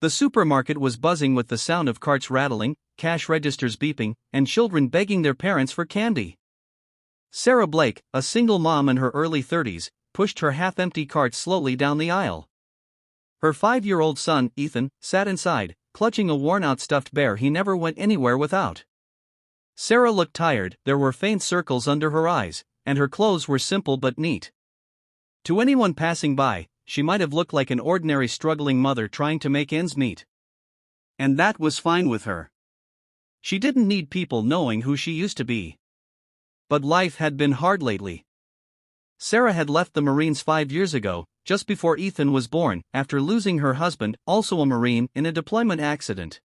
The supermarket was buzzing with the sound of carts rattling, cash registers beeping, and children begging their parents for candy. Sarah Blake, a single mom in her early 30s, pushed her half-empty cart slowly down the aisle. Her 5-year-old son, Ethan, sat inside, clutching a worn-out stuffed bear he never went anywhere without. Sarah looked tired, there were faint circles under her eyes, and her clothes were simple but neat. To anyone passing by, she might have looked like an ordinary struggling mother trying to make ends meet. And that was fine with her. She didn't need people knowing who she used to be. But life had been hard lately. Sarah had left the Marines 5 years ago, just before Ethan was born, after losing her husband, also a Marine, in a deployment accident.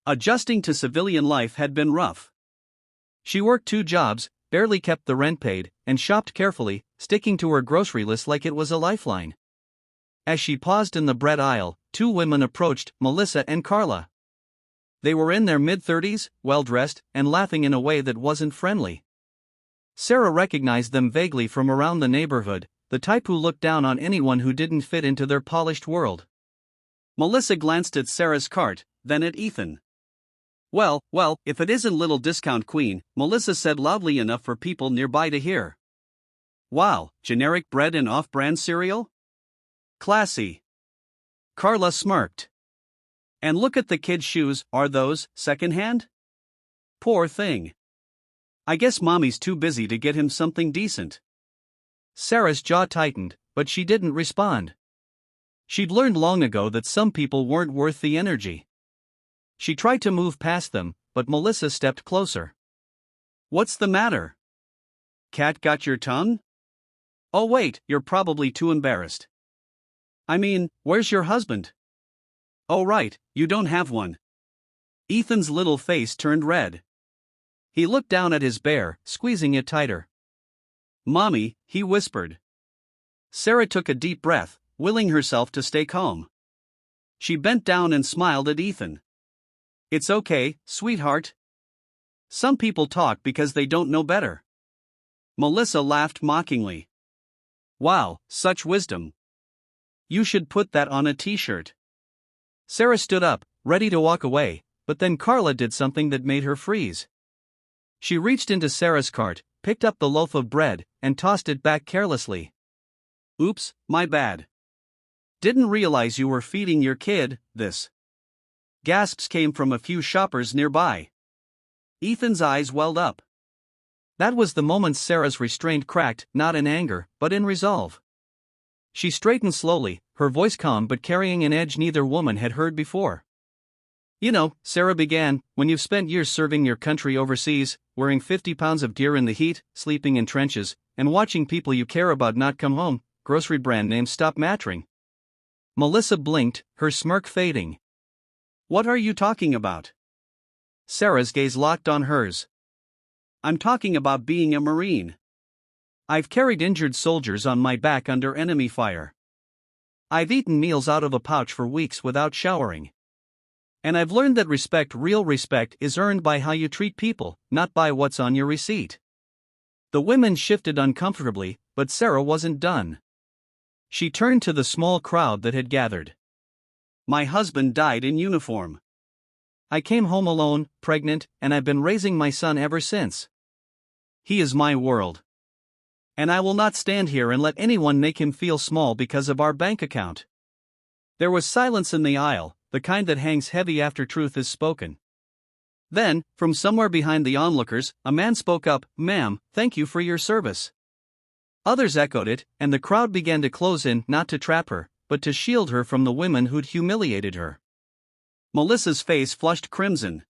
Adjusting to civilian life had been rough. She worked 2 jobs, barely kept the rent paid, and shopped carefully, sticking to her grocery list like it was a lifeline. As she paused in the bread aisle, 2 women approached, Melissa and Carla. They were in their mid-30s, well-dressed, and laughing in a way that wasn't friendly. Sarah recognized them vaguely from around the neighborhood, the type who looked down on anyone who didn't fit into their polished world. Melissa glanced at Sarah's cart, then at Ethan. Well, if it isn't Little Discount Queen," Melissa said loudly enough for people nearby to hear. "Wow, generic bread and off-brand cereal? Classy." Carla smirked. "And look at the kid's shoes, are those second-hand? Poor thing. I guess mommy's too busy to get him something decent." Sarah's jaw tightened, but she didn't respond. She'd learned long ago that some people weren't worth the energy. She tried to move past them, but Melissa stepped closer. "What's the matter? Cat got your tongue? Oh wait, you're probably too embarrassed. I mean, where's your husband? Oh right, you don't have one." Ethan's little face turned red. He looked down at his bear, squeezing it tighter. "Mommy," he whispered. Sarah took a deep breath, willing herself to stay calm. She bent down and smiled at Ethan. "It's okay, sweetheart. Some people talk because they don't know better." Melissa laughed mockingly. "Wow, such wisdom. You should put that on a t-shirt." Sarah stood up, ready to walk away, but then Carla did something that made her freeze. She reached into Sarah's cart, picked up the loaf of bread, and tossed it back carelessly. "Oops, my bad. Didn't realize you were feeding your kid this." Gasps came from a few shoppers nearby. Ethan's eyes welled up. That was the moment Sarah's restraint cracked, not in anger, but in resolve. She straightened slowly, her voice calm but carrying an edge neither woman had heard before. "You know," Sarah began, "when you've spent years serving your country overseas, wearing 50 pounds of gear in the heat, sleeping in trenches, and watching people you care about not come home, grocery brand names stop mattering." Melissa blinked, her smirk fading. "What are you talking about?" Sarah's gaze locked on hers. "I'm talking about being a Marine. I've carried injured soldiers on my back under enemy fire. I've eaten meals out of a pouch for weeks without showering. And I've learned that real respect, is earned by how you treat people, not by what's on your receipt." The women shifted uncomfortably, but Sarah wasn't done. She turned to the small crowd that had gathered. "My husband died in uniform. I came home alone, pregnant, and I've been raising my son ever since. He is my world. And I will not stand here and let anyone make him feel small because of our bank account." There was silence in the aisle, the kind that hangs heavy after truth is spoken. Then, from somewhere behind the onlookers, a man spoke up, "Ma'am, thank you for your service." Others echoed it, and the crowd began to close in, not to trap her, but to shield her from the women who'd humiliated her. Melissa's face flushed crimson.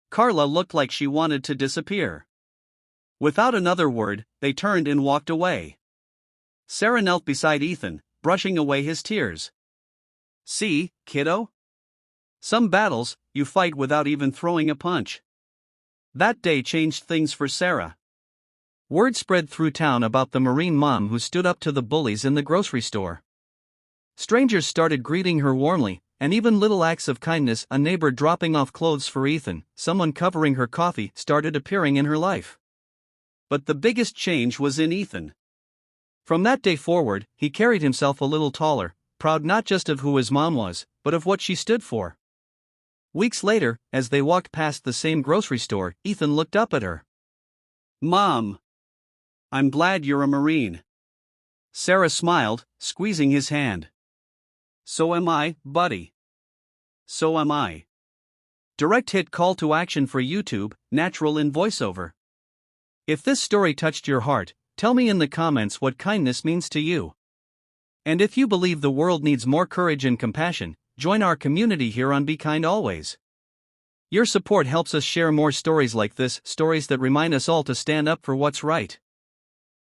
Carla looked like she wanted to disappear. Without another word, they turned and walked away. Sarah knelt beside Ethan, brushing away his tears. "See, kiddo? Some battles, you fight without even throwing a punch." That day changed things for Sarah. Word spread through town about the Marine mom who stood up to the bullies in the grocery store. Strangers started greeting her warmly, and even little acts of kindness, a neighbor dropping off clothes for Ethan, someone covering her coffee, started appearing in her life. But the biggest change was in Ethan. From that day forward, he carried himself a little taller, proud not just of who his mom was, but of what she stood for. Weeks later, as they walked past the same grocery store, Ethan looked up at her. "Mom, I'm glad you're a Marine." Sarah smiled, squeezing his hand. "So am I, buddy." "So am I." Direct hit call to action for YouTube, natural in voiceover. If this story touched your heart, tell me in the comments what kindness means to you. And if you believe the world needs more courage and compassion, join our community here on Be Kind Always. Your support helps us share more stories like this, stories that remind us all to stand up for what's right.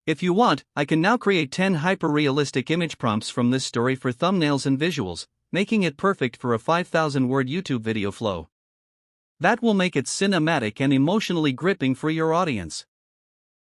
If you want, I can now create 10 hyper-realistic image prompts from this story for thumbnails and visuals, making it perfect for a 5,000-word YouTube video flow. That will make it cinematic and emotionally gripping for your audience.